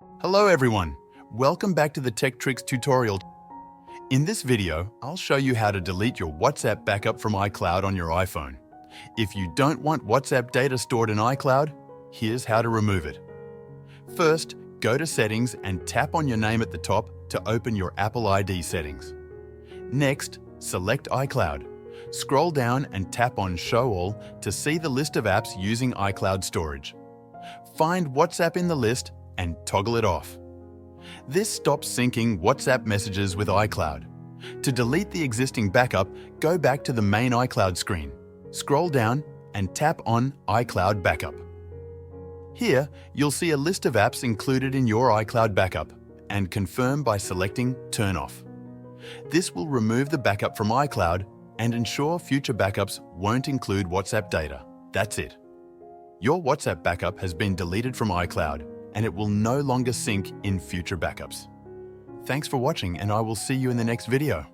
Hello everyone, welcome back to the Tech Tricks tutorial. In this video, I'll show you how to delete your WhatsApp backup from iCloud on your iPhone. If you don't want WhatsApp data stored in iCloud, here's how to remove it. First, go to Settings and tap on your name at the top to open your Apple ID settings. Next, select iCloud. Scroll down and tap on Show All to see the list of apps using iCloud storage. Find WhatsApp in the list and toggle it off. This stops syncing WhatsApp messages with iCloud. To delete the existing backup, go back to the main iCloud screen. Scroll down and tap on iCloud Backup. Here, you'll see a list of apps included in your iCloud backup and confirm by selecting Turn Off. This will remove the backup from iCloud and ensure future backups won't include WhatsApp data. That's it. Your WhatsApp backup has been deleted from iCloud and it will no longer sync in future backups. Thanks for watching, and I will see you in the next video.